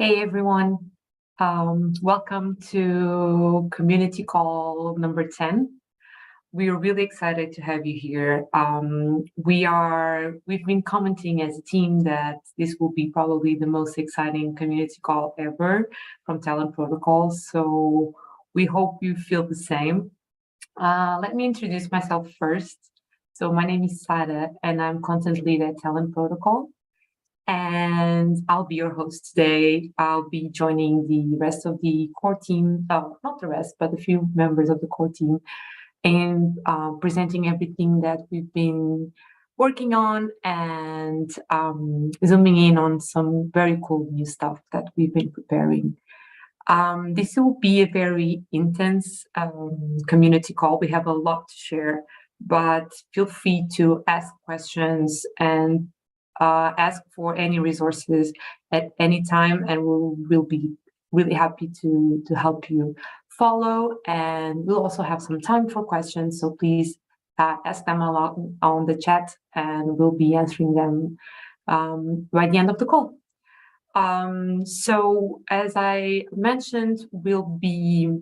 Hey everyone, welcome to community call number 10. We're really excited to have you here. We've been commenting as a team that this will be probably the most exciting community call ever from Talent Protocol. So we hope you feel the same. Let me introduce myself first. So my name is Sara and I'm content lead at Talent Protocol. And I'll be your host today. I'll be joining the rest of the core team, not the rest, but a few members of the core team, and presenting everything that we've been working on and zooming in on some very cool new stuff that we've been preparing. This will be a very intense community call. We have a lot to share, but feel free to ask questions and ask for any resources at any time, and we'll be really happy to help you follow. And we'll also have some time for questions, so please ask them a lot on the chat, and we'll be answering them by the end of the call. So as I mentioned, we'll be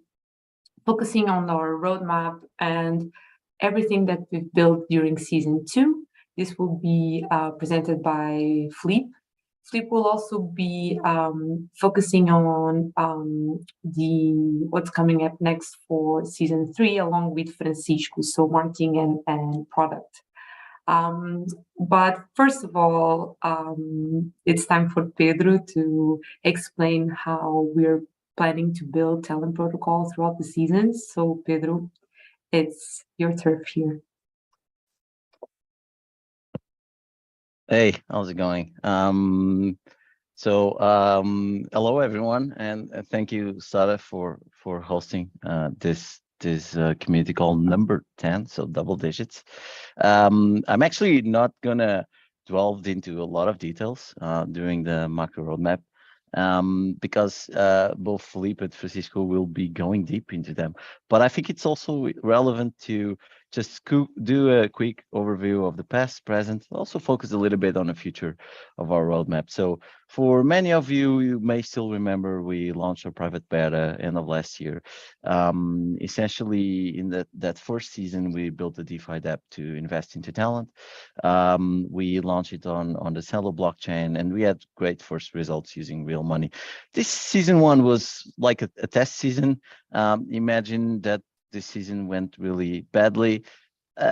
focusing on our roadmap and everything that we've built during season 2. This will be presented by Flip. Flip will also be focusing on what's coming up next for season 3, along with Francisco, so marketing and product. But first of all, it's time for Pedro to explain how we're planning to build Talent Protocol throughout the seasons. So Pedro, it's your turf here. Hey, how's it going? Hello everyone, and thank you, Sara, for hosting this community call number 10, so double digits. I'm actually not gonna delve into a lot of details during the macro roadmap because both Felipe and Francisco will be going deep into them. But I think it's also relevant to just do a quick overview of the past, present, also focus a little bit on the future of our roadmap. So for many of you, you may still remember we launched our private beta end of last year. Essentially, in that first season, we built a DeFi app to invest into talent. We launched it on the Celo blockchain, and we had great first results using real money. This season 1 was like a test season. Imagine that this season went really badly.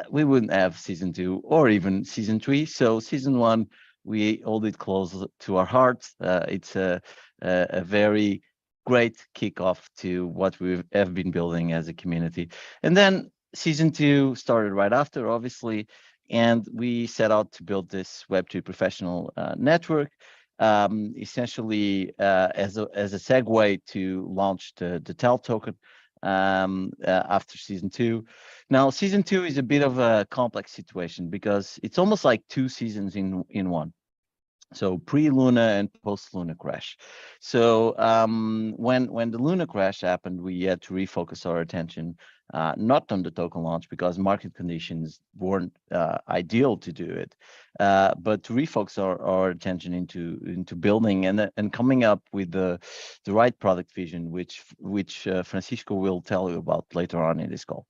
We wouldn't have season 2 or even season 3. So season 1, we hold it close to our hearts. It's a very great kickoff to what we have been building as a community. And then season 2 started right after, obviously, and we set out to build this Web3 professional network, essentially as a segue to launch the TAL token after season 2. Now, season 2 is a bit of a complex situation because it's almost like 2 seasons in one. So pre-Luna and post-Luna crash. So when the Luna crash happened, we had to refocus our attention not on the token launch because market conditions weren't ideal to do it, but to refocus our attention into building and coming up with the right product vision, which Francisco will tell you about later on in this call.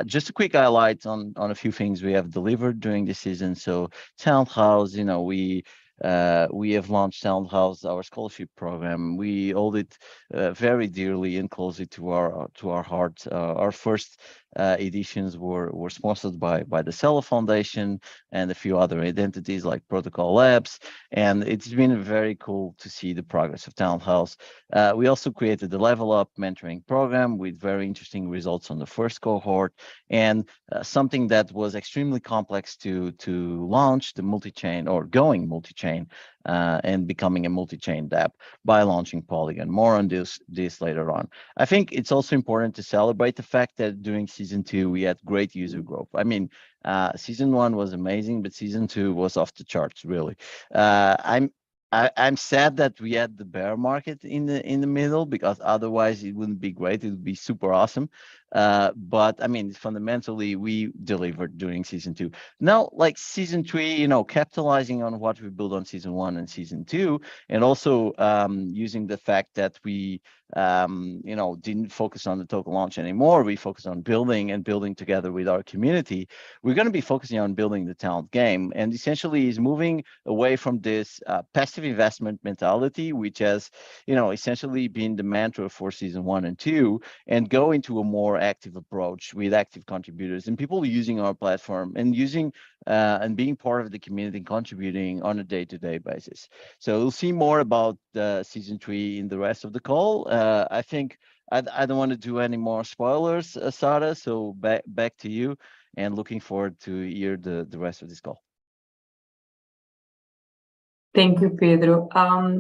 Just a quick highlight on a few things we have delivered during this season. So Talent House, we have launched Talent House, our scholarship program. We hold it very dearly and closely to our heart. Our first editions were sponsored by the Celo Foundation and a few other entities like Protocol Labs, and it's been very cool to see the progress of Talent House. We also created the Level Up mentoring program with very interesting results on the first cohort, and something that was extremely complex to launch, the multi-chain or going multi-chain and becoming a multi-chain app by launching Polygon. More on this later on. I think it's also important to celebrate the fact that during season 2 we had great user growth. I mean, season 1 was amazing, but season 2 was off the charts, really. I'm sad that we had the bear market in the middle, because otherwise it wouldn't be great. It would be super awesome. But I mean, fundamentally, we delivered during season 2. Now, like season 3, you know, capitalizing on what we built on season 1 and season 2, and also using the fact that we you know, didn't focus on the token launch anymore. We focused on building and building together with our community. We're going to be focusing on building the talent game, and essentially is moving away from this passive investment mentality, which has, you know, essentially been the mantra for season 1 and 2, and go into a more active approach with active contributors and people using our platform and using and being part of the community and contributing on a day-to-day basis. So we'll see more about season 3 in the rest of the call. I think I don't want to do any more spoilers, Sara. So back to you, and looking forward to hear the rest of this call. Thank you, Pedro.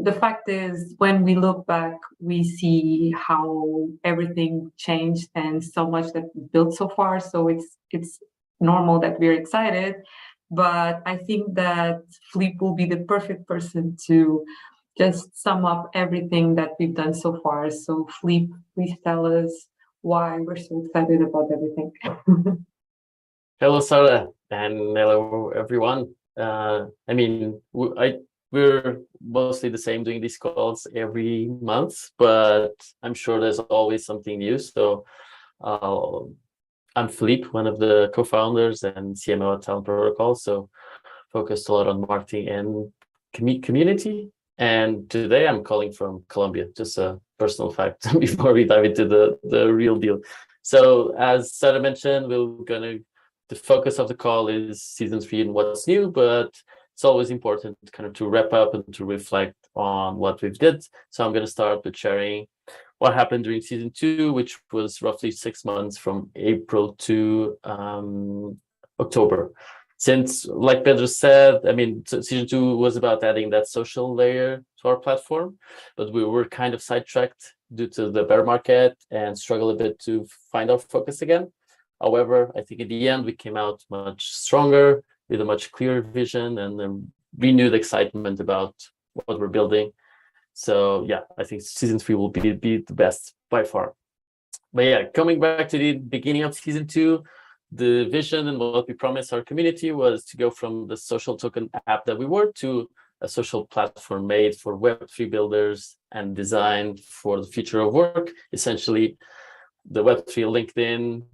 The fact is, when we look back, we see how everything changed and so much that we built so far. So it's normal that we're excited, but I think that Felipe will be the perfect person to just sum up everything that we've done so far. So Felipe, please tell us why we're so excited about everything. Hello, Sarah, and hello, everyone. I mean, we're mostly the same doing these calls every month, but I'm sure there's always something new. So I'm Felipe, one of the co-founders and CMO at Talent Protocol. So focused a lot on marketing and community. And today I'm calling from Colombia, just a personal fact before we dive into the real deal. So as Sarah mentioned, the focus of the call is season 3 and what's new, but it's always important kind of to wrap up and to reflect on what we've did. So I'm going to start with sharing what happened during season 2, which was roughly 6 months from April to October. Since, like Pedro said, I mean, season 2 was about adding that social layer to our platform, but we were kind of sidetracked due to the bear market and struggle a bit to find our focus again. However, I think in the end, we came out much stronger with a much clearer vision and a renewed excitement about what we're building. So yeah, I think season 3 will be the best by far. But yeah, coming back to the beginning of season 2, the vision and what we promised our community was to go from the social token app that we were to a social platform made for Web3 builders and designed for the future of work. Essentially, the Web3 LinkedIn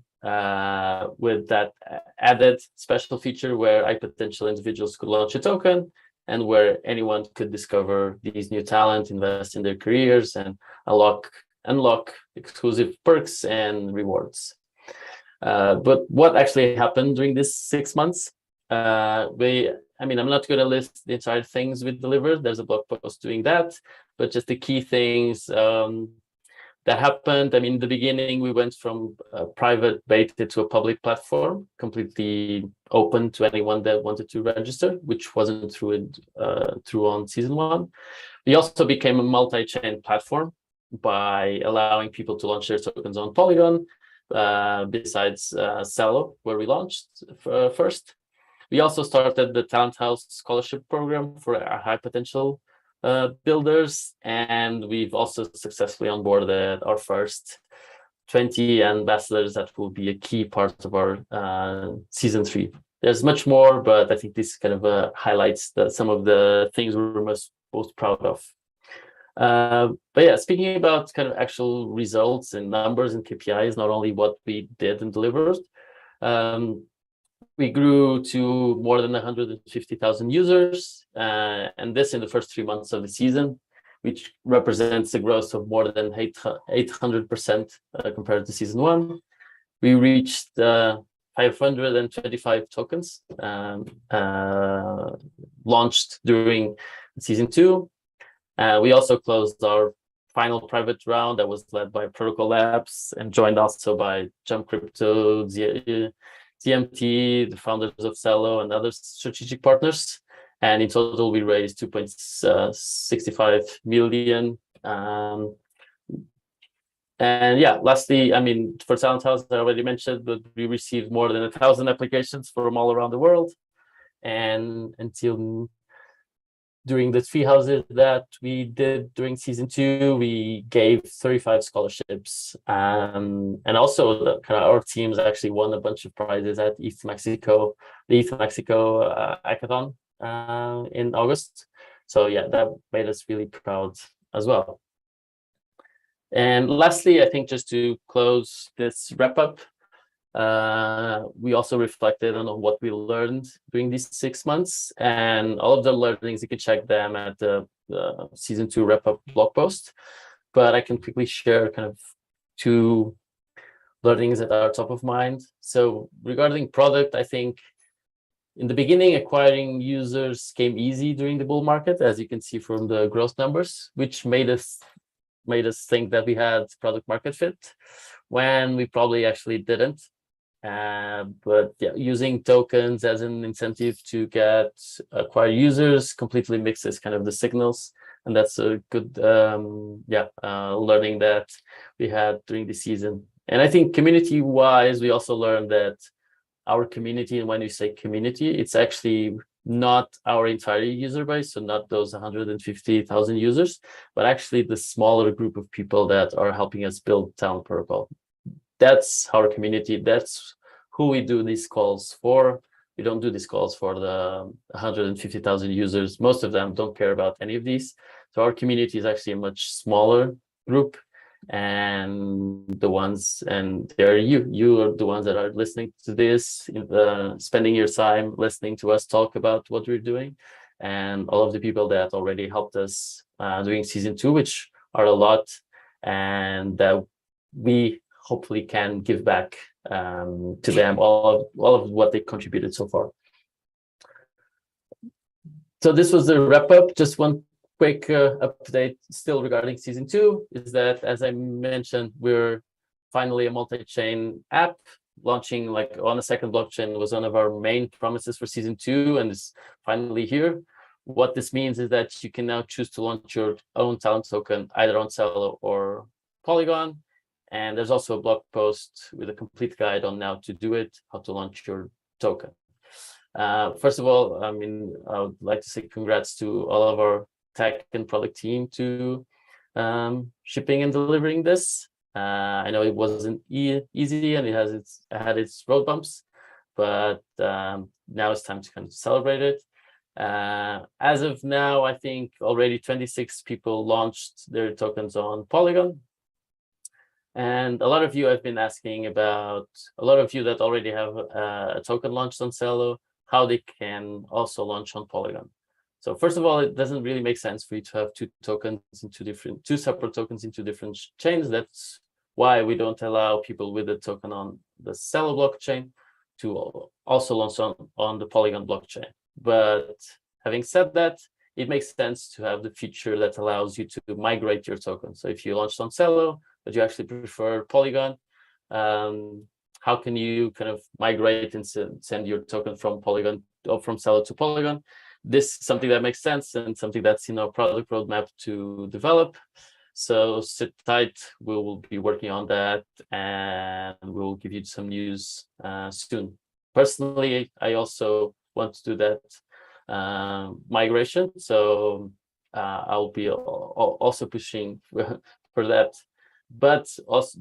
with that added special feature where high potential individuals could launch a token and where anyone could discover these new talent, invest in their careers, and unlock exclusive perks and rewards. But what actually happened during this 6 months? I mean, I'm not going to list the entire things we delivered. There's a blog post doing that, but just the key things that happened. I mean, in the beginning, we went from a private beta to a public platform, completely open to anyone that wanted to register, which wasn't true on season 1. We also became a multi-chain platform by allowing people to launch their tokens on Polygon, besides Cello, where we launched first. We also started the Talent House scholarship program for our high potential builders, and we've also successfully onboarded our first 20 ambassadors that will be a key part of our season 3. There's much more, but I think this kind of highlights some of the things we're most proud of. But yeah, speaking about kind of actual results and numbers and KPIs, not only what we did and delivered, we grew to more than 150,000 users, and this in the first 3 months of the season, which represents a growth of more than 800% compared to season 1. We reached 525 tokens launched during season 2. We also closed our final private round that was led by Protocol Labs and joined also by Jump Crypto, TMT, the founders of Cello, and other strategic partners. And in total, we raised 2.65 million. And yeah, lastly, I mean, for Talent House, I already mentioned, but we received more than 1,000 applications from all around the world. And until during the 3 houses that we did during season 2, we gave 35 scholarships, and also our teams actually won a bunch of prizes at the East Mexico hackathon in August. So yeah, that made us really proud as well. And lastly, I think just to close this wrap up, we also reflected on what we learned during these 6 months, and all of the learnings, you can check them at the season 2 wrap up blog post. But I can quickly share kind of 2 learnings that are top of mind. So regarding product, I think in the beginning, acquiring users came easy during the bull market, as you can see from the growth numbers, which made us think that we had product market fit when we probably actually didn't. But yeah, using tokens as an incentive to acquire users completely mixes kind of the signals, and that's a good learning that we had during the season. And I think community-wise, we also learned that our community, and when we say community, it's actually not our entire user base, so not those 150,000 users, but actually the smaller group of people that are helping us build Talent Protocol. That's our community. That's who we do these calls for. We don't do these calls for the 150,000 users. Most of them don't care about any of these. So our community is actually a much smaller group, and they're you are the ones that are listening to this, spending your time listening to us talk about what we're doing, and all of the people that already helped us during season 2, which are a lot, and that we hopefully can give back to them all of what they contributed so far. So this was the wrap up. Just one quick update still regarding season 2 is that, as I mentioned, we're finally a multi-chain app. Launching on a second blockchain was one of our main promises for season 2, and is finally here. What this means is that you can now choose to launch your own talent token either on Celo or Polygon. And there's also a blog post with a complete guide on how to do it, how to launch your token. First of all, I would like to say congrats to all of our tech and product team to shipping and delivering this. I know it wasn't easy, and it had its road bumps, but now it's time to kind of celebrate it. As of now, I think already 26 people launched their tokens on Polygon. And a lot of you have been asking about, a lot of you that already have a token launched on Celo, how they can also launch on Polygon. So first of all, it doesn't really make sense for you to have two separate tokens into different chains. That's why we don't allow people with a token on the Celo blockchain to also launch on the Polygon blockchain. But having said that, it makes sense to have the feature that allows you to migrate your token. So if you launched on Celo, but you actually prefer Polygon, how can you kind of migrate and send your token from Polygon or from Celo to Polygon? This is something that makes sense and something that's in our product roadmap to develop. So sit tight, we will be working on that, and we'll give you some news soon. Personally, I also want to do that migration, so I'll be also pushing for that. But also,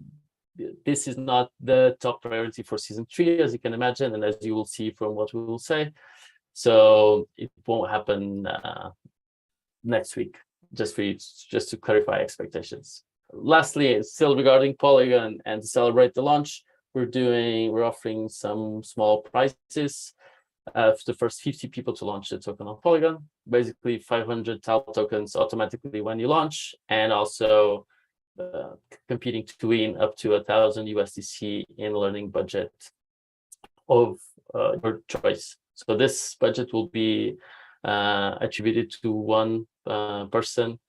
this is not the top priority for season 3, as you can imagine, and as you will see from what we will say. So it won't happen next week, just to clarify expectations. Lastly, still regarding Polygon, and to celebrate the launch, we're offering some small prizes for the first 50 people to launch the token on Polygon. Basically 500 TAL tokens automatically when you launch, and also competing to win up to 1,000 USDC in learning budget of your choice. So this budget will be attributed to one person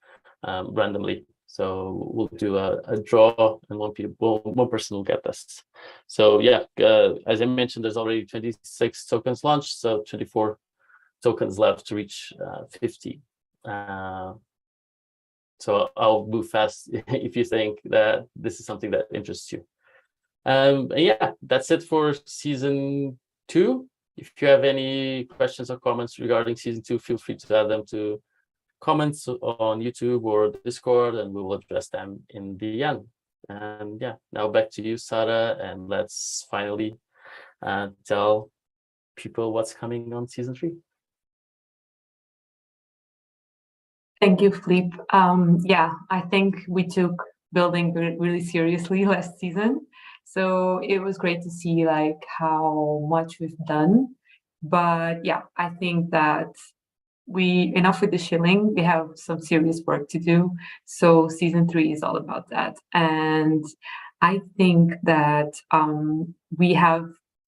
randomly. So we'll do a draw, and one person will get this. So yeah, as I mentioned, there's already 26 tokens launched, so 24 tokens left to reach 50. So I'll move fast if you think that this is something that interests you. Yeah, that's it for season 2. If you have any questions or comments regarding season 2, feel free to add them to comments on YouTube or Discord, and we will address them in the end. And yeah, now back to you, Sarah, and let's finally tell people what's coming on season 3. Thank you, Flip. Yeah, I think we took building really seriously last season. So it was great to see like how much we've done. But yeah, I think that enough with the shilling, we have some serious work to do. So season 3 is all about that. And I think that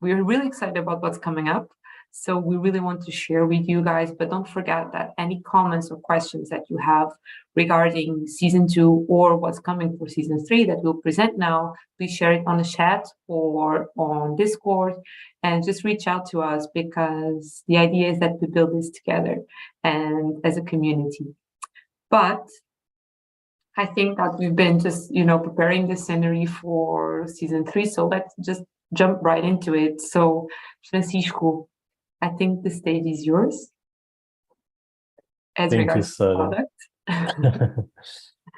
we're really excited about what's coming up. So we really want to share with you guys, but don't forget that any comments or questions that you have regarding season 2 or what's coming for season 3 that we'll present now, please share it on the chat or on Discord, and just reach out to us, because the idea is that we build this together and as a community. But I think that we've been just, preparing the scenery for season 3. So let's just jump right into it. So Francisco, I think the stage is yours. Thank you, Sarah.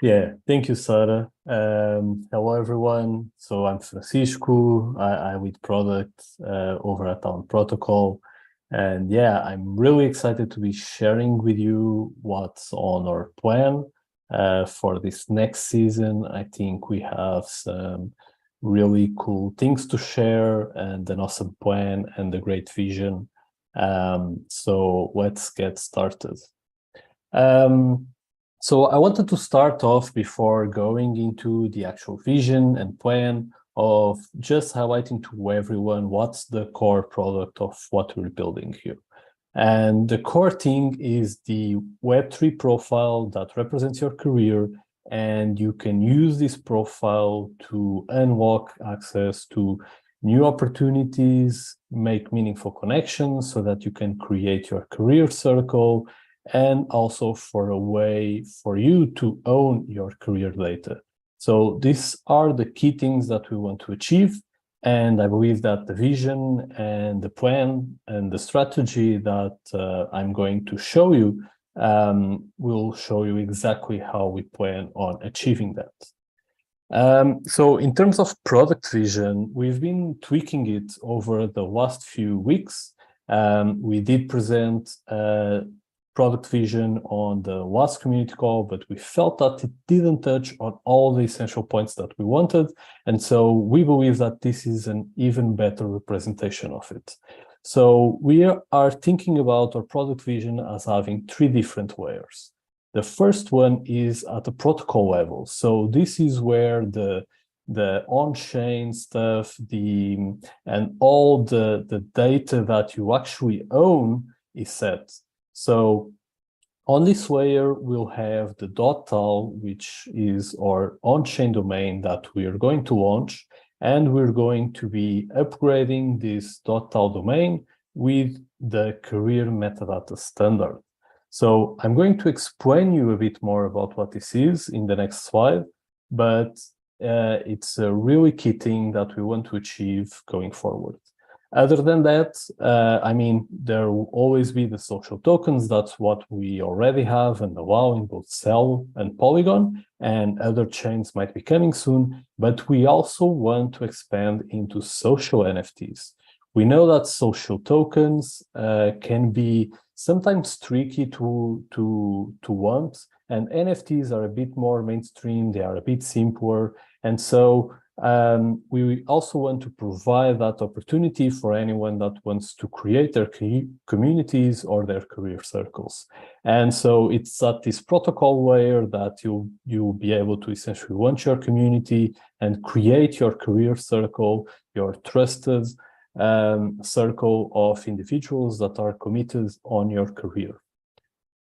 Yeah, thank you, Sarah. Hello, everyone. So I'm Francisco. I lead product over at Talent Protocol. And yeah, I'm really excited to be sharing with you what's on our plan for this next season. I think we have some really cool things to share and an awesome plan and a great vision. So let's get started. So I wanted to start off before going into the actual vision and plan of just highlighting to everyone what's the core product of what we're building here. And the core thing is the Web3 profile that represents your career, and you can use this profile to unlock access to new opportunities, make meaningful connections so that you can create your career circle, and also for a way for you to own your career data. So these are the key things that we want to achieve. And I believe that the vision and the plan and the strategy that I'm going to show you will show you exactly how we plan on achieving that. So in terms of product vision, we've been tweaking it over the last few weeks. We did present product vision on the last community call, but we felt that it didn't touch on all the essential points that we wanted. And so we believe that this is an even better representation of it. So we are thinking about our product vision as having 3 different layers. The first one is at the protocol level. So this is where the on-chain stuff, and all the data that you actually own is set. So on this layer, we'll have the .tal, which is our on-chain domain that we are going to launch, and we're going to be upgrading this .tal domain with the career metadata standard. So I'm going to explain you a bit more about what this is in the next slide, but it's a really key thing that we want to achieve going forward. Other than that, I mean, there will always be the social tokens. That's what we already have and allow in both Cell and Polygon, and other chains might be coming soon. But we also want to expand into social NFTs. We know that social tokens can be sometimes tricky to want, and NFTs are a bit more mainstream. They are a bit simpler, and so we also want to provide that opportunity for anyone that wants to create their communities or their career circles. And so it's at this protocol layer that you'll be able to essentially launch your community and create your career circle, your trusted circle of individuals that are committed on your career.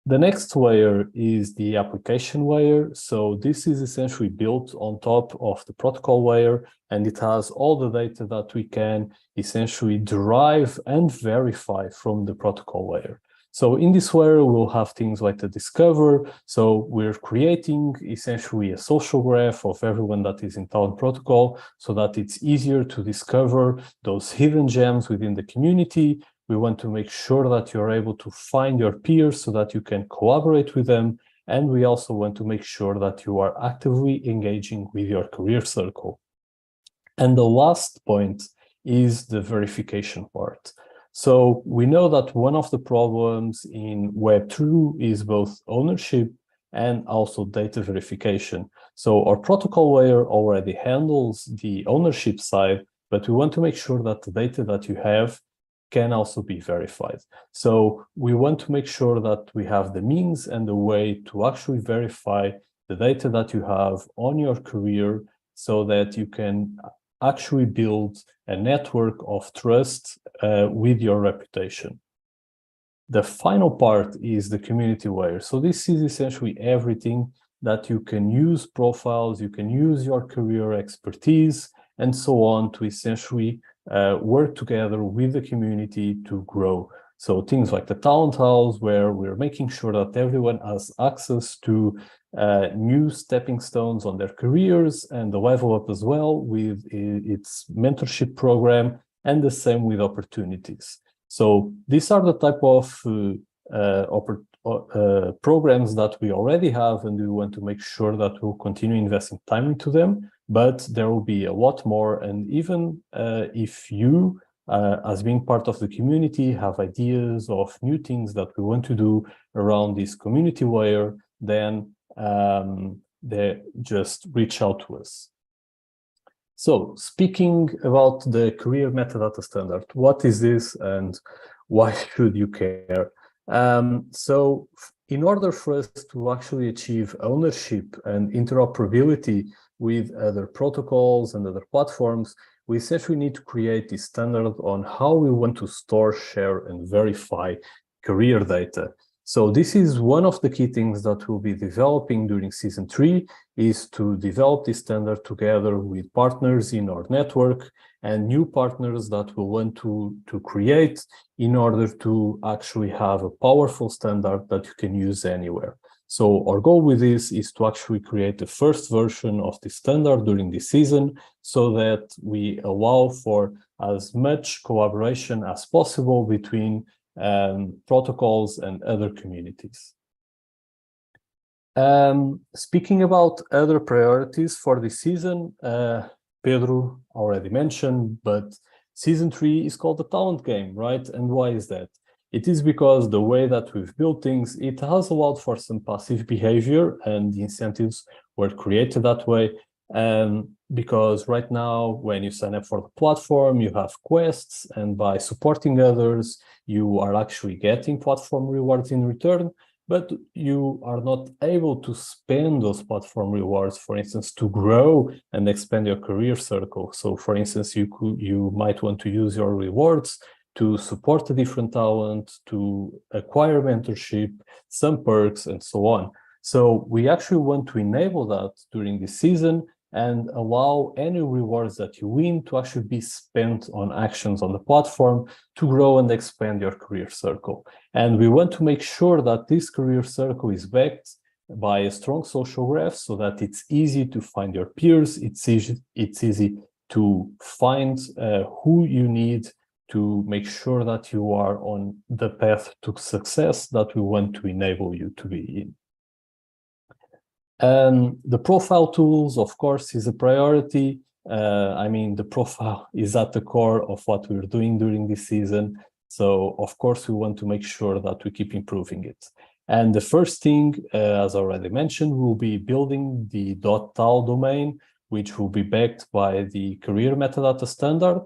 The next layer is the application layer. So this is essentially built on top of the protocol layer, and it has all the data that we can essentially derive and verify from the protocol layer. So in this layer, we'll have things like the discover. So we're creating essentially a social graph of everyone that is in Talent Protocol so that it's easier to discover those hidden gems within the community. We want to make sure that you're able to find your peers so that you can collaborate with them. And we also want to make sure that you are actively engaging with your career circle. And the last point is the verification part. So we know that one of the problems in Web2 is both ownership and also data verification. So our protocol layer already handles the ownership side, but we want to make sure that the data that you have can also be verified. So we want to make sure that we have the means and the way to actually verify the data that you have on your career so that you can actually build a network of trust with your reputation. The final part is the community layer. So this is essentially everything that you can use profiles, you can use your career expertise, and so on to essentially work together with the community to grow. So things like the talent house, where we're making sure that everyone has access to new stepping stones on their careers and the level up as well with its mentorship program, and the same with opportunities. So these are the type of programs that we already have, and we want to make sure that we'll continue investing time into them, but there will be a lot more. And even if you, as being part of the community, have ideas of new things that we want to do around this community layer, then they just reach out to us. So speaking about the career metadata standard, what is this and why should you care? So in order for us to actually achieve ownership and interoperability with other protocols and other platforms, we essentially need to create this standard on how we want to store, share, and verify career data. So this is one of the key things that we'll be developing during season 3, is to develop this standard together with partners in our network and new partners that we want to create in order to actually have a powerful standard that you can use anywhere. So our goal with this is to actually create the first version of the standard during this season so that we allow for as much collaboration as possible between protocols and other communities. Speaking about other priorities for this season, Pedro already mentioned, but season 3 is called the talent game, right? And why is that? It is because the way that we've built things, it has allowed for some passive behavior, and the incentives were created that way. Because right now, when you sign up for the platform, you have quests, and by supporting others, you are actually getting platform rewards in return, but you are not able to spend those platform rewards, for instance, to grow and expand your career circle. So for instance, you might want to use your rewards to support a different talent, to acquire mentorship, some perks, and so on. So we actually want to enable that during this season and allow any rewards that you win to actually be spent on actions on the platform to grow and expand your career circle. And we want to make sure that this career circle is backed by a strong social graph so that it's easy to find your peers, it's easy to find who you need to make sure that you are on the path to success that we want to enable you to be in. The profile tools, of course, is a priority. I mean, the profile is at the core of what we're doing during this season. So, of course, we want to make sure that we keep improving it. And the first thing, as already mentioned, we'll be building the .tal domain, which will be backed by the career metadata standard.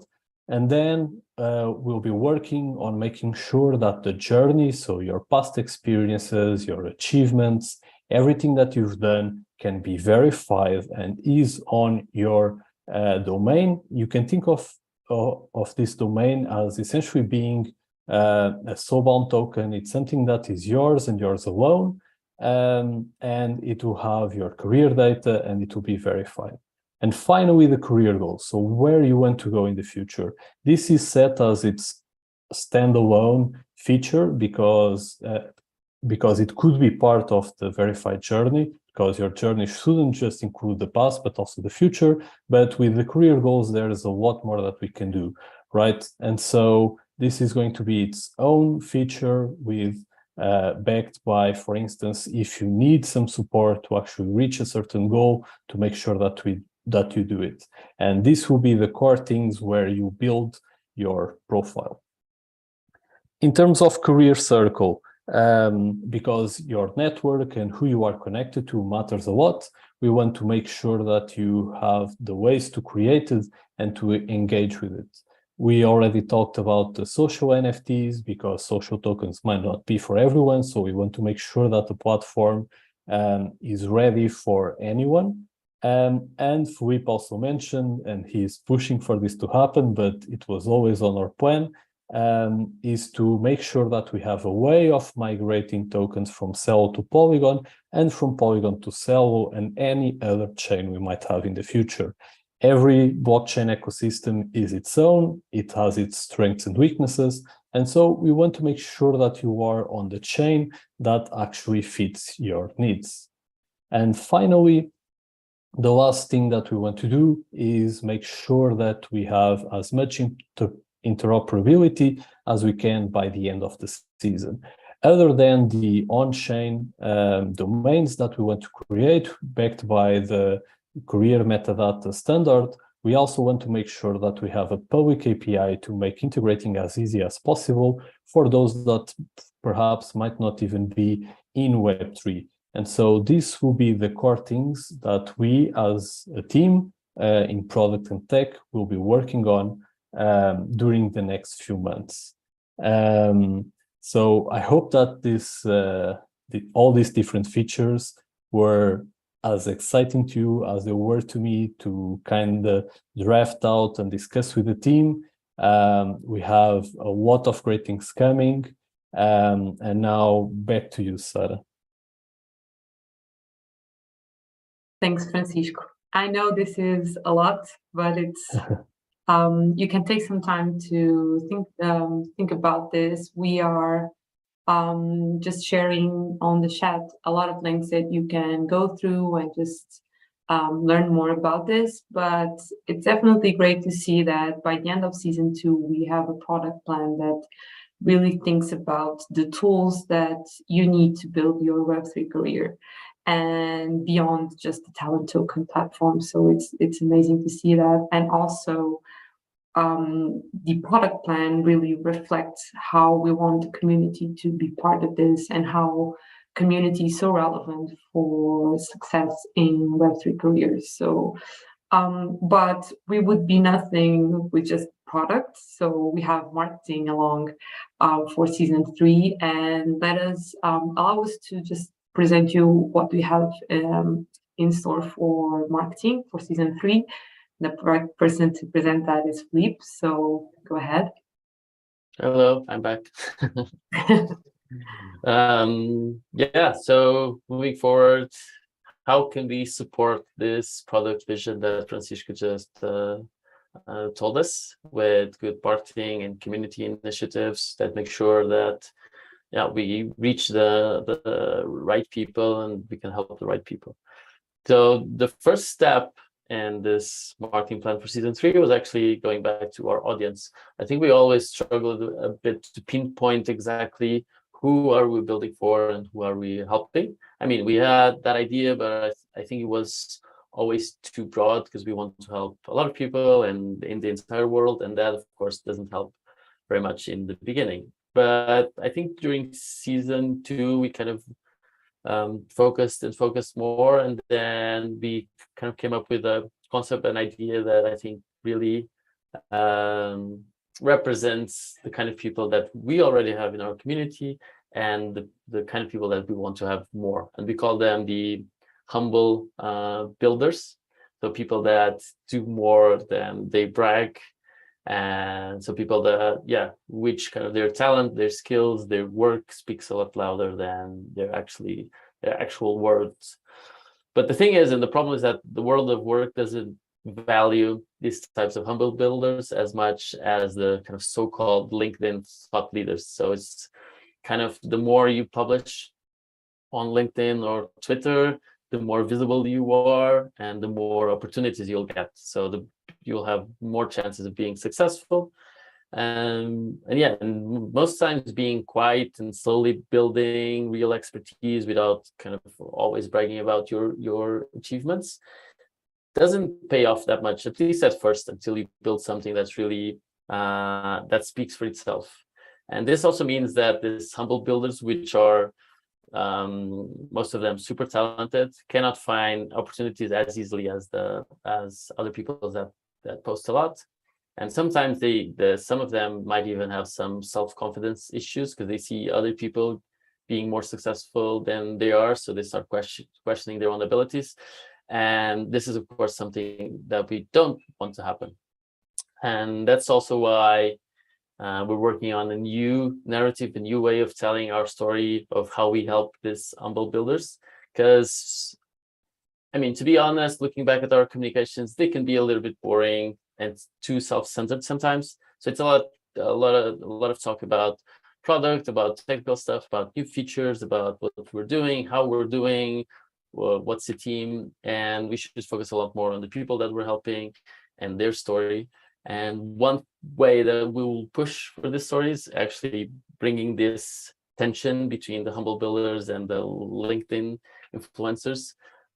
And then we'll be working on making sure that the journey, so your past experiences, your achievements, everything that you've done can be verified and is on your domain. You can think of this domain as essentially being a soulbound token. It's something that is yours and yours alone, and it will have your career data and it will be verified. And finally, the career goals. So where you want to go in the future. This is set as its standalone feature because it could be part of the verified journey, because your journey shouldn't just include the past, but also the future. But with the career goals, there is a lot more that we can do, right? And so This is going to be its own feature with backed by, for instance, if you need some support to actually reach a certain goal, to make sure that you do it. And this will be the core things where you build your profile. In terms of career circle, because your network and who you are connected to matters a lot, we want to make sure that you have the ways to create it and to engage with it. We already talked about the social NFTs because social tokens might not be for everyone. So we want to make sure that the platform is ready for anyone. And Philippe also mentioned, and he's pushing for this to happen, but it was always on our plan, is to make sure that we have a way of migrating tokens from Celo to Polygon and from Polygon to Celo and any other chain we might have in the future. Every blockchain ecosystem is its own, it has its strengths and weaknesses, and so we want to make sure that you are on the chain that actually fits your needs. And finally, the last thing that we want to do is make sure that we have as much interoperability as we can by the end of the season. Other than the on-chain domains that we want to create, backed by the career metadata standard, we also want to make sure that we have a public API to make integrating as easy as possible for those that perhaps might not even be in Web3. And so this will be the core things that we as a team in product and tech will be working on during the next few months. So I hope that all these different features were as exciting to you as they were to me to kind of draft out and discuss with the team. We have a lot of great things coming. And now back to you, Sarah. Thanks, Francisco. I know this is a lot, but it's you can take some time to think about this. We are just sharing on the chat a lot of links that you can go through and just learn more about this. But it's definitely great to see that by the end of season 2, we have a product plan that really thinks about the tools that you need to build your Web3 career and beyond just the talent token platform. So it's amazing to see that. And also the product plan really reflects how we want the community to be part of this and how community is so relevant for success in Web3 careers. So, but we would be nothing with just products. So we have marketing along for season 3, and let us allow us to just present you what we have in store for marketing for season 3. The correct person to present that is Philippe. So go ahead. Hello, I'm back. Yeah, so moving forward, how can we support this product vision that Francisco just told us with good marketing and community initiatives that make sure that we reach the right people and we can help the right people. So the first step in this marketing plan for season 3 was actually going back to our audience. I think we always struggled a bit to pinpoint exactly who are we building for and who are we helping. I mean, we had that idea, but I think it was always too broad because we want to help a lot of people and in the entire world, and that of course doesn't help very much in the beginning. But I think during season 2 we kind of focused more, and then we kind of came up with a concept and idea that I think really represents the kind of people that we already have in our community and the kind of people that we want to have more. And we call them the humble builders. So people that do more than they brag. And so people that, which kind of their talent, their skills, their work speaks a lot louder than their actual words. But the thing is, and the problem is that the world of work doesn't value these types of humble builders as much as the kind of so-called LinkedIn thought leaders. So it's kind of the more you publish on LinkedIn or Twitter, the more visible you are and the more opportunities you'll get. So you'll have more chances of being successful. And yeah, and most times being quiet and slowly building real expertise without kind of always bragging about your achievements doesn't pay off that much, at least at first, until you build something that's really that speaks for itself. And this also means that these humble builders, which are most of them super talented, cannot find opportunities as easily as other people that post a lot. And sometimes some of them might even have some self-confidence issues because they see other people being more successful than they are, so they start questioning their own abilities. And this is, of course, something that we don't want to happen. And that's also why we're working on a new narrative, a new way of telling our story of how we help these humble builders. Because, I mean, to be honest, looking back at our communications, they can be a little bit boring and too self-centered sometimes. So it's a lot of talk about product, about technical stuff, about new features, about what we're doing, how we're doing, what's the team, and we should just focus a lot more on the people that we're helping and their story. And one way that we will push for this story is actually bringing this tension between the humble builders and the LinkedIn influencers,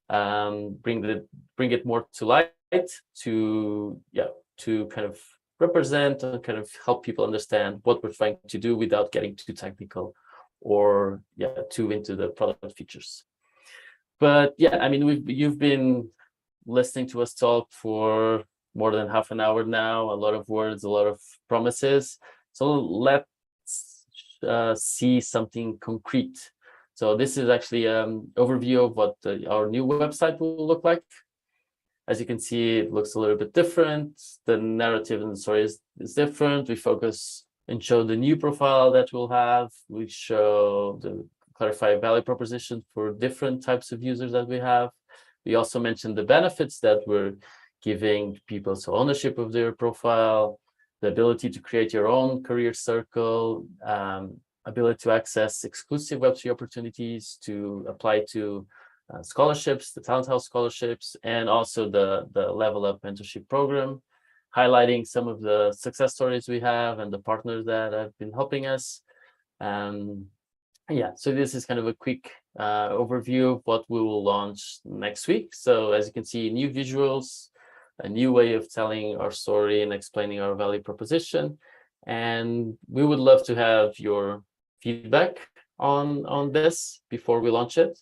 bring it more to light, to kind of represent and kind of help people understand what we're trying to do without getting too technical or too into the product features. But yeah, I mean, you've been listening to us talk for more than half an hour now, a lot of words, a lot of promises. So let's see something concrete. So this is actually an overview of what our new website will look like. As you can see, it looks a little bit different. The narrative and the story is different. We focus and show the new profile that we'll have. We show the clarify value proposition for different types of users that we have. We also mentioned the benefits that we're giving people, so ownership of their profile, the ability to create your own career circle, ability to access exclusive Web3 opportunities, to apply to scholarships, the Talent House scholarships, and also the Level Up mentorship program, highlighting some of the success stories we have and the partners that have been helping us. Yeah, so this is kind of a quick overview of what we will launch next week. So as you can see, new visuals, a new way of telling our story and explaining our value proposition. And we would love to have your feedback on this before we launch it.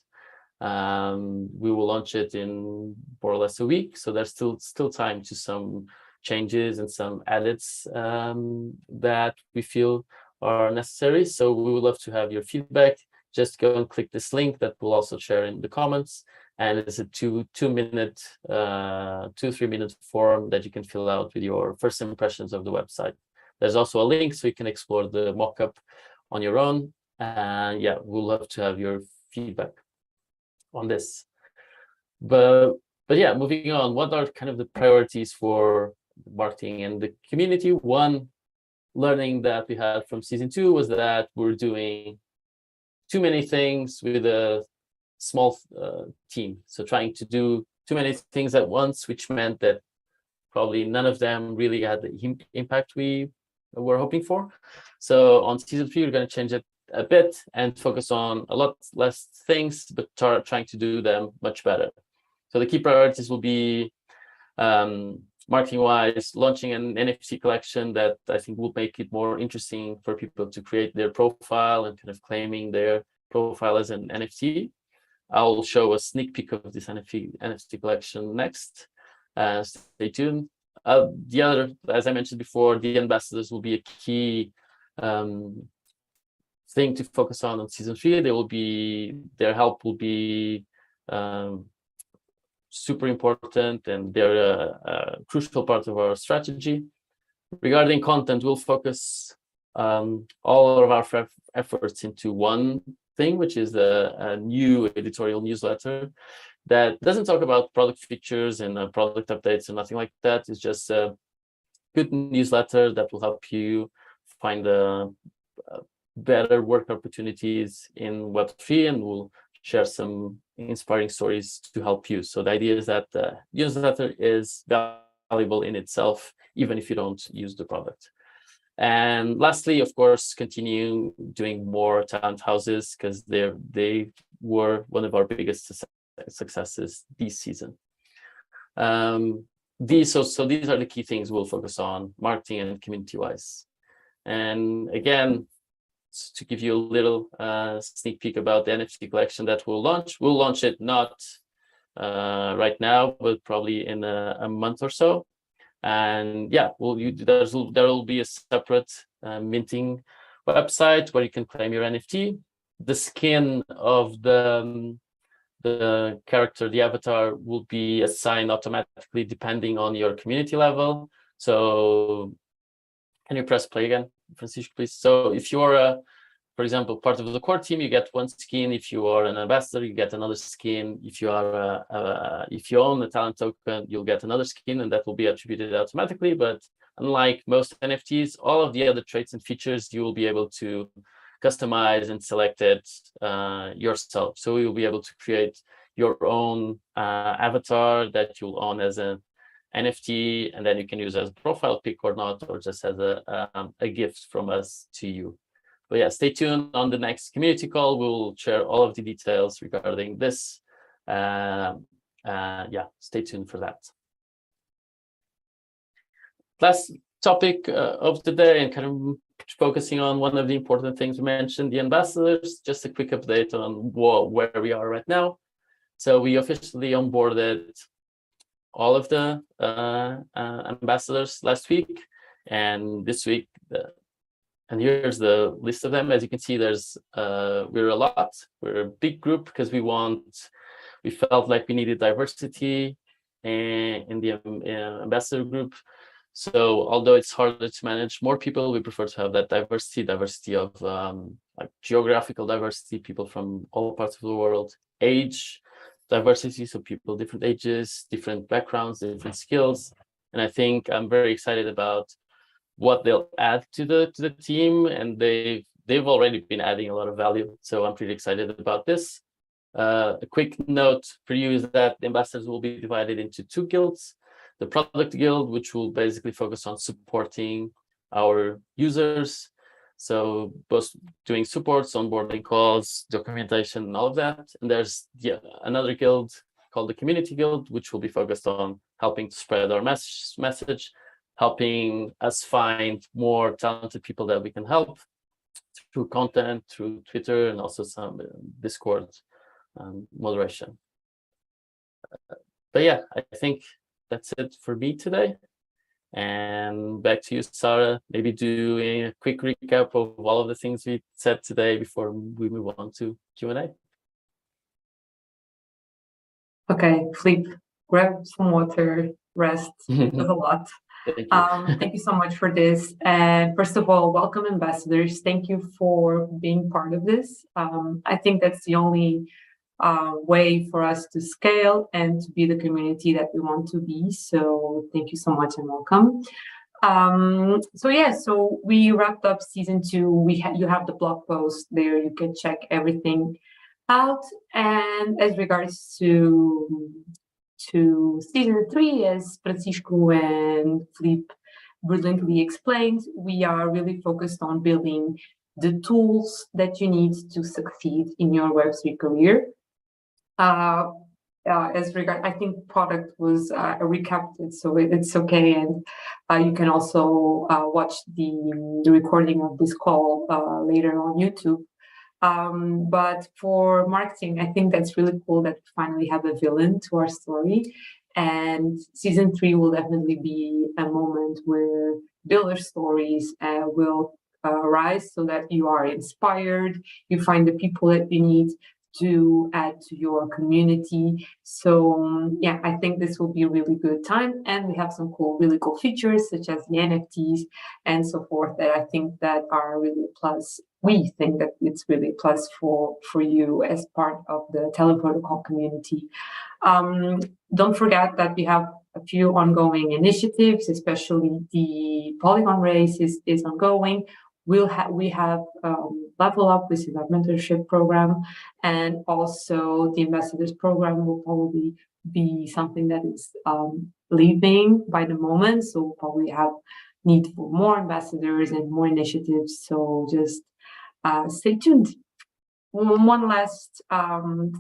We will launch it in more or less a week, so there's still time to some changes and some edits that we feel are necessary. So we would love to have your feedback. Just go and click this link that we'll also share in the comments, and it's a 3 minute form that you can fill out with your first impressions of the website. There's also a link so you can explore the mockup on your own. And yeah, we'll love to have your feedback on this. But yeah, moving on, what are kind of the priorities for marketing and the community? One learning that we had from season 2 was that we're doing too many things with a small team. So trying to do too many things at once, which meant that probably none of them really had the impact we were hoping for. So on season 3, we're going to change it a bit and focus on a lot less things, but trying to do them much better. So the key priorities will be marketing-wise, launching an NFT collection that I think will make it more interesting for people to create their profile and kind of claiming their profile as an NFT. I'll show a sneak peek of this NFT collection next. Stay tuned. The other, as I mentioned before, the ambassadors will be a key thing to focus on season 3. Their help will be super important, and they're a crucial part of our strategy. Regarding content, we'll focus all of our efforts into one thing, which is a new editorial newsletter that doesn't talk about product features and product updates and nothing like that. It's just a good newsletter that will help you find better work opportunities in Web3, and we'll share some inspiring stories to help you. So the idea is that the newsletter is valuable in itself, even if you don't use the product. And lastly, of course, continue doing more talent houses, because they were one of our biggest successes this season. These are the key things we'll focus on, marketing and community-wise. And again, to give you a little sneak peek about the NFT collection that we'll launch it not right now, but probably in a month or so. And yeah, there will be a separate minting website where you can claim your NFT. The skin of the character, the avatar, will be assigned automatically depending on your community level. So can you press play again, Francisco, please? So if you're for example, part of the core team, you get one skin. If you are an ambassador, you get another skin. If you are if you own a talent token, you'll get another skin, and that will be attributed automatically. But unlike most NFTs, all of the other traits and features you will be able to customize and select it yourself. So you'll be able to create your own avatar that you'll own as an NFT, and then you can use as a profile pic or not, or just as a gift from us to you. But yeah, stay tuned on the next community call. We'll share all of the details regarding this. Yeah, stay tuned for that. Last topic of the day, and kind of focusing on one of the important things we mentioned, the ambassadors. Just a quick update on where we are right now. So we officially onboarded all of the ambassadors last week, and this week, and here's the list of them. As you can see, we're a lot. We're a big group because we felt like we needed diversity in the ambassador group. So although it's harder to manage more people, we prefer to have that diversity of like geographical diversity, people from all parts of the world, age diversity, so people different ages, different backgrounds, different skills. And I think I'm very excited about what they'll add to the team, and they've already been adding a lot of value. So I'm pretty excited about this. A quick note for you is that the ambassadors will be divided into two guilds. The product guild, which will basically focus on supporting our users. So both doing supports, onboarding calls, documentation, and all of that. And there's another guild called the community guild, which will be focused on helping to spread our message, helping us find more talented people that we can help through content, through Twitter, and also some Discord moderation. But yeah, I think that's it for me today. And back to you, Sarah. Maybe do a quick recap of all of the things we said today before we move on to Q&A. Okay, Flip, grab some water, rest. It was a lot. Thank you so much for this. And first of all, welcome ambassadors. Thank you for being part of this. I think that's the only way for us to scale and to be the community that we want to be. So thank you so much and welcome. So we wrapped up season 2. You have the blog post there. You can check everything out. And as regards to season 3, as Francisco and Felipe brilliantly explained, we are really focused on building the tools that you need to succeed in your Web3 career. As regard, I think product was recapped, so it's okay, and you can also watch the recording of this call later on YouTube. But for marketing, I think that's really cool that we finally have a villain to our story, and season 3 will definitely be a moment where builder stories will arise, so that you are inspired, you find the people that you need to add to your community. So yeah, I think this will be a really good time, and we have some really cool features such as the NFTs and so forth that I think that are really a plus. We think that it's really a plus for you as part of the Talent Protocol community. Don't forget that we have a few ongoing initiatives, especially the Polygon race is ongoing. We have Level Up, which is our mentorship program, and also the ambassadors program will probably be something that is leaving by the moment. So we'll probably have need for more ambassadors and more initiatives. So just stay tuned. One last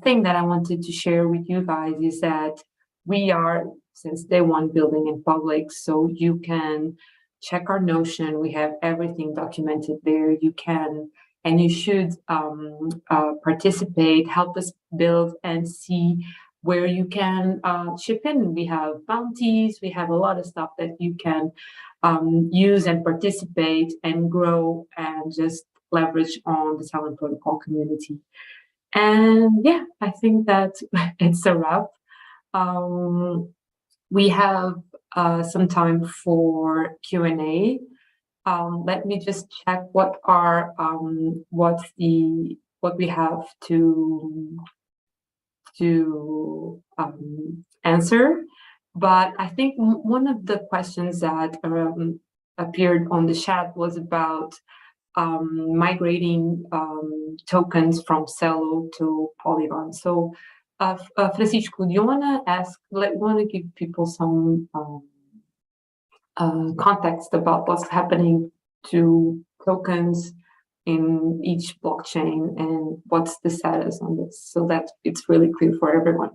thing that I wanted to share with you guys is that we are, since day one, building in public, so you can check our Notion. We have everything documented there. You can and you should participate, help us build, and see where you can chip in. We have bounties, we have a lot of stuff that you can use and participate and grow and just leverage on the Talent Protocol community. And yeah, I think that it's a wrap. We have some time for Q&A. Let me just check what we have to answer. But I think one of the questions that appeared on the chat was about migrating tokens from Celo to Polygon. So, Francisco, do you want to give people some context about what's happening to tokens in each blockchain and what's the status on this, so that it's really clear for everyone?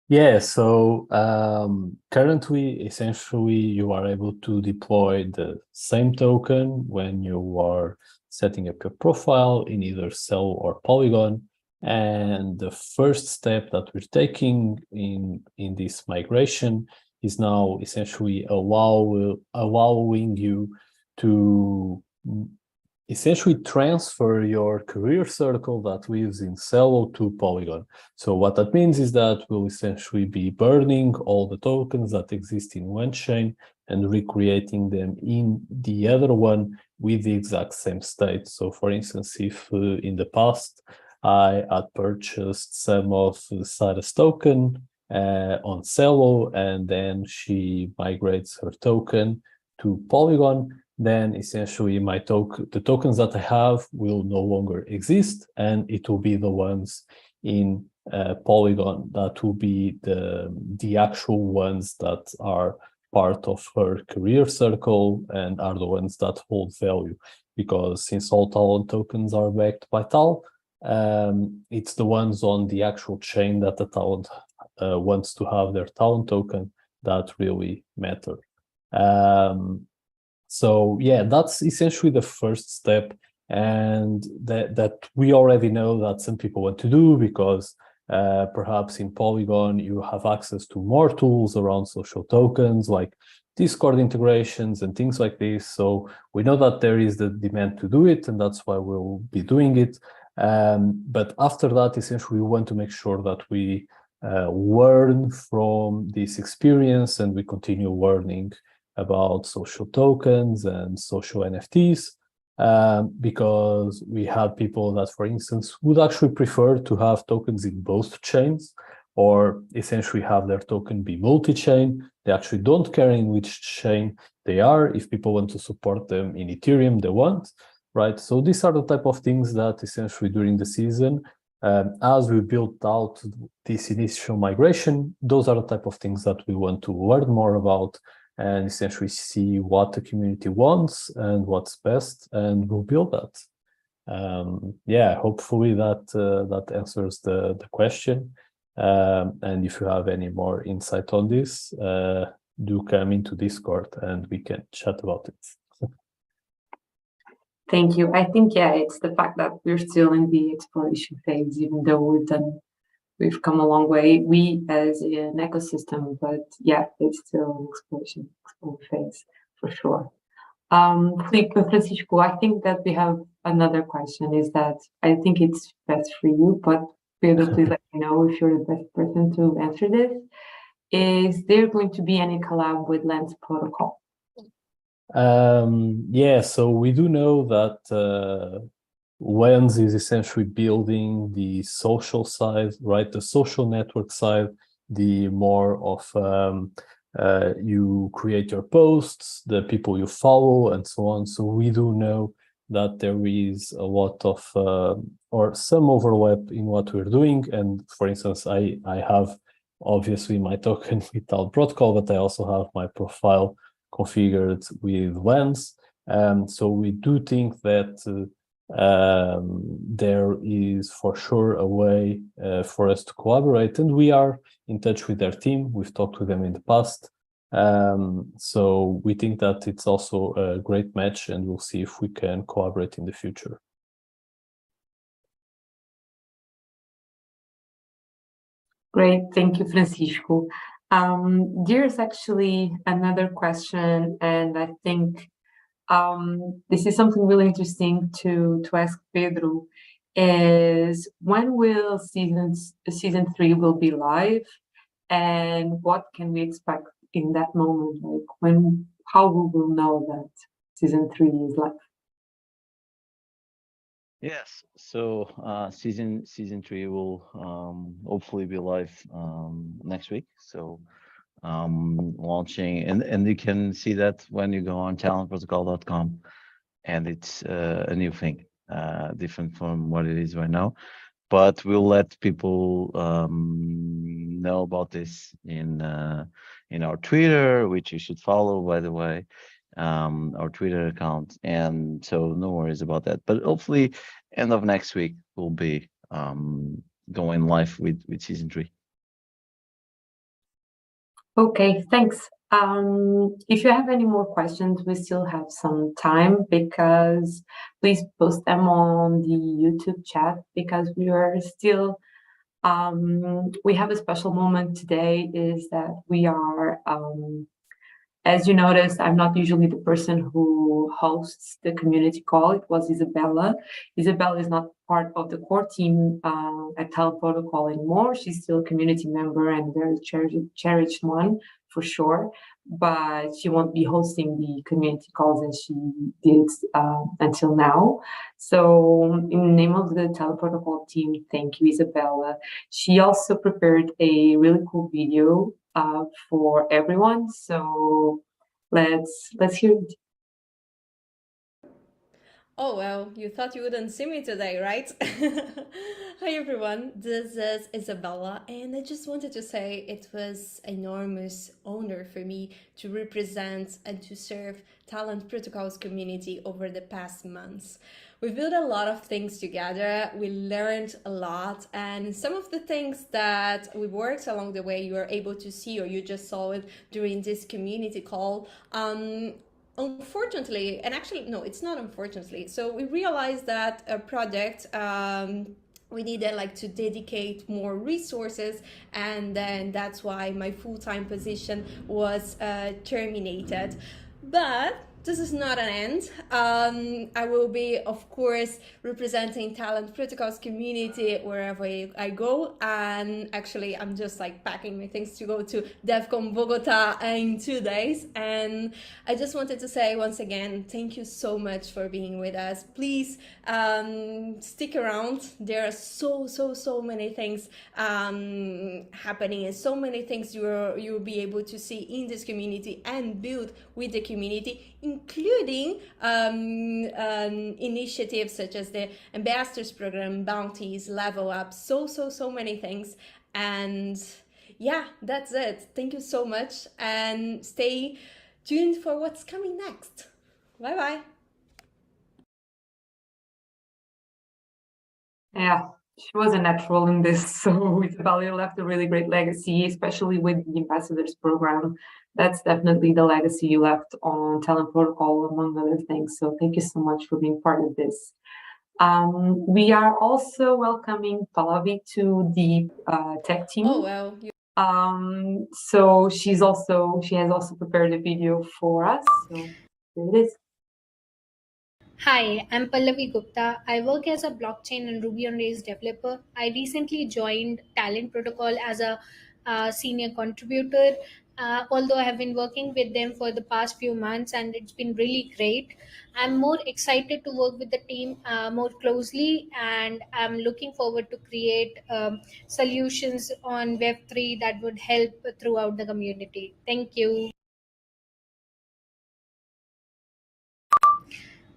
Yeah, so currently, essentially, you are able to deploy the same token when you are setting up your profile in either Celo or Polygon. And the first step that we're taking in this migration is now essentially allowing you to essentially transfer your career circle that lives in Celo to Polygon. So what that means is that we'll essentially be burning all the tokens that exist in one chain and recreating them in the other one with the exact same state. So for instance, if in the past I had purchased some of Sarah's token on Celo, and then she migrates her token to Polygon, then essentially the tokens that I have will no longer exist, and it will be the ones in Polygon that will be the actual ones that are part of her career circle and are the ones that hold value. Because since all talent tokens are backed by TAL, it's the ones on the actual chain that the talent wants to have their talent token that really matter. So yeah, that's essentially the first step, and that we already know that some people want to do, because perhaps in Polygon you have access to more tools around social tokens like Discord integrations and things like this. So we know that there is the demand to do it, and that's why we'll be doing it. But after that, essentially, we want to make sure that we learn from this experience, and we continue learning about social tokens and social NFTs, because we have people that, for instance, would actually prefer to have tokens in both chains, or essentially have their token be multi-chain. They actually don't care in which chain they are. If people want to support them in Ethereum, they want, right? So these are the type of things that essentially during the season, as we built out this initial migration, those are the type of things that we want to learn more about and essentially see what the community wants and what's best, and we'll build that. Yeah, hopefully that answers the question. And if you have any more insight on this, do come into Discord and we can chat about it. Thank you. I think, yeah, it's the fact that we're still in the exploration phase, even though we've come a long way, we as an ecosystem, but yeah, it's still an exploration phase for sure. Francisco, I think that we have another question, is that I think it's best for you, but Pedro, please let me know if you're the best person to answer this. Is there going to be any collab with Lens Protocol? Yeah, so we do know that Lens is essentially building the social side, right? The social network side, the more of you create your posts, the people you follow, and so on. So we do know that there is a lot of or some overlap in what we're doing. And for instance, I have obviously my token with Talent Protocol, but I also have my profile configured with lens. So we do think that there is for sure a way for us to collaborate, and we are in touch with their team. We've talked with them in the past. So we think that it's also a great match, and we'll see if we can collaborate in the future. Great, thank you, Francisco. There's actually another question, and I think this is something really interesting to ask Pedro, is when will season 3 will be live, and what can we expect in that moment? Like how we will know that season 3 is live? Yes, so season 3 will hopefully be live next week. So launching, and you can see that when you go on talentprotocol.com, and it's a new thing, different from what it is right now. But we'll let people know about this in our Twitter, which you should follow, by the way, our Twitter account. And so no worries about that. But hopefully, end of next week we'll be going live with season 3. Okay, thanks. If you have any more questions, we still have some time, because please post them on the YouTube chat, because we are still, we have a special moment today, is that we are, as you noticed, I'm not usually the person who hosts the community call. It was Isabella. Isabella is not part of the core team at Talent Protocol anymore. She's still a community member and very cherished one, for sure. But she won't be hosting the community calls as she did until now. So in the name of the Talent Protocol team, thank you, Isabella. She also prepared a really cool video for everyone. So let's hear it. Oh, well, you thought you wouldn't see me today, right? Hi, everyone. This is Isabella, and I just wanted to say it was an enormous honor for me to represent and to serve Talent Protocols community over the past months. We've built a lot of things together. We learned a lot, and some of the things that we worked along the way, you are able to see, or you just saw it during this community call. Unfortunately, and actually, no, it's not unfortunately. So we realized that a project, we needed like to dedicate more resources, and then that's why my full-time position was terminated. But this is not an end. I will be, of course, representing Talent Protocols community wherever I go. And actually, I'm just like packing my things to go to DevCon Bogota in 2 days. And I just wanted to say once again, thank you so much for being with us. Please stick around. There are so many things happening, and so many things you'll be able to see in this community and build with the community, including initiatives such as the Ambassadors Program, bounties, level up, so many things. And yeah, that's it. Thank you so much, and stay tuned for what's coming next. Bye bye. Yeah, she was a natural in this. So Isabella left a really great legacy, especially with the Ambassadors Program. That's definitely the legacy you left on Talent Protocol, among other things. So thank you so much for being part of this. We are also welcoming Pallavi to the tech team. Oh, well. So she has also prepared a video for us. So here it is. Hi, I'm Pallavi Gupta. I work as a blockchain and Ruby on Rails developer. I recently joined Talent Protocol as a senior contributor, although I have been working with them for the past few months and it's been really great. I'm more excited to work with the team more closely, and I'm looking forward to create solutions on Web3 that would help throughout the community. Thank you.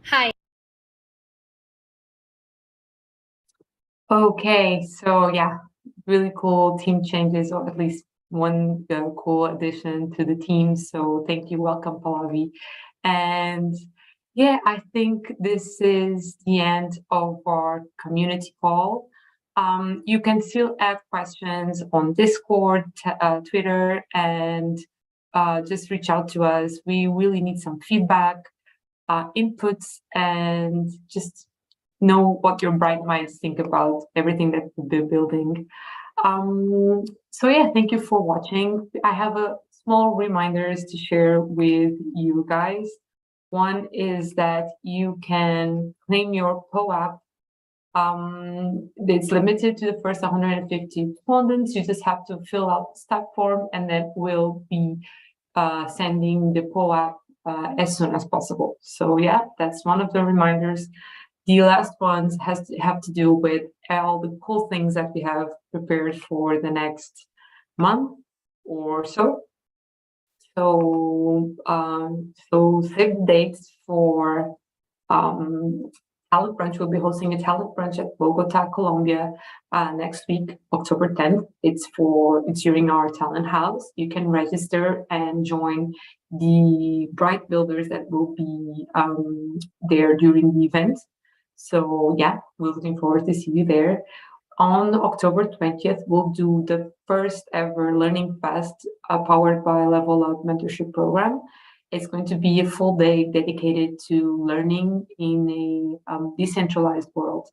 Hi. Okay, so yeah, really cool team changes, or at least one cool addition to the team. So thank you, welcome, Pallavi. And yeah, I think this is the end of our community call. You can still add questions on Discord, Twitter, and just reach out to us. We really need some feedback, inputs, and just know what your bright minds think about everything that we're building. So yeah, thank you for watching. I have a small reminders to share with you guys. One is that you can claim your POAP. It's limited to the first 150 respondents. You just have to fill out the step form, and then we'll be sending the POAP as soon as possible. So yeah, that's one of the reminders. The last ones have to do with all the cool things that we have prepared for the next month or so. So save the dates for Talent Brunch. We'll be hosting a Talent Brunch at Bogota, Colombia next week, October 10th. It's during our talent house. You can register and join the Bright Builders that will be there during the event. So yeah, we're looking forward to see you there. On October 20th, we'll do the first ever Learning Fest powered by Level Up Mentorship Program. It's going to be a full day dedicated to learning in a decentralized world,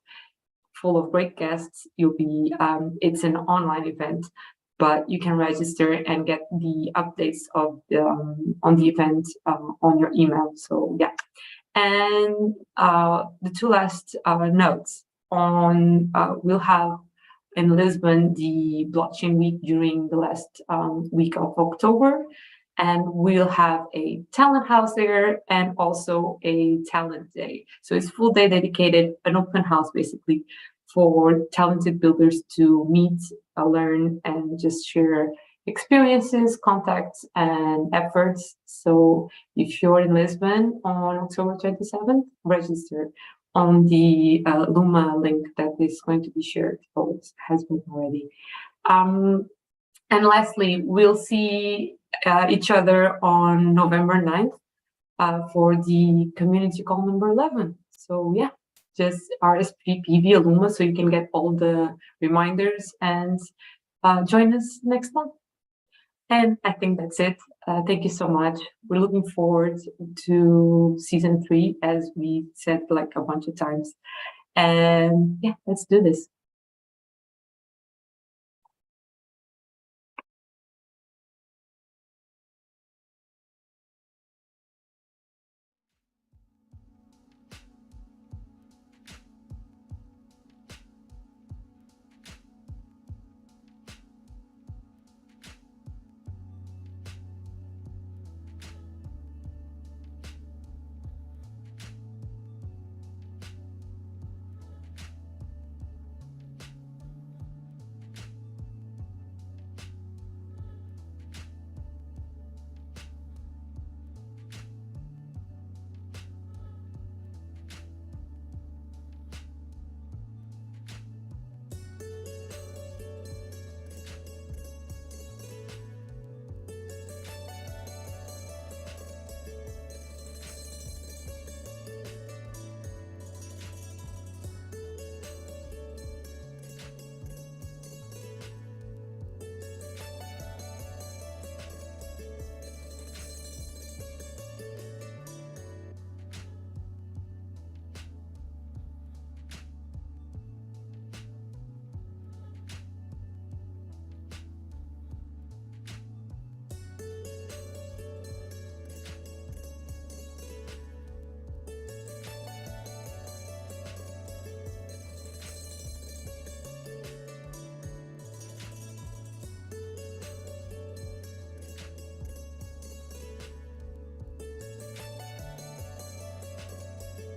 full of great guests. It's an online event, but you can register and get the updates of on the event on your email. So yeah. And the two last notes on we'll have in Lisbon the blockchain week during the last week of October, and we'll have a talent house there and also a talent day. So it's full day dedicated, an open house basically for talented builders to meet, learn, and just share experiences, contacts, and efforts. So if you're in Lisbon on October 27th, register on the Luma link that is going to be shared. Oh, it has been already. And lastly, we'll see each other on November 9th for the community call number 11. So yeah, just RSVP via Luma so you can get all the reminders and join us next month. And I think that's it. Thank you so much. We're looking forward to season 3, as we said like a bunch of times. And yeah, let's do this.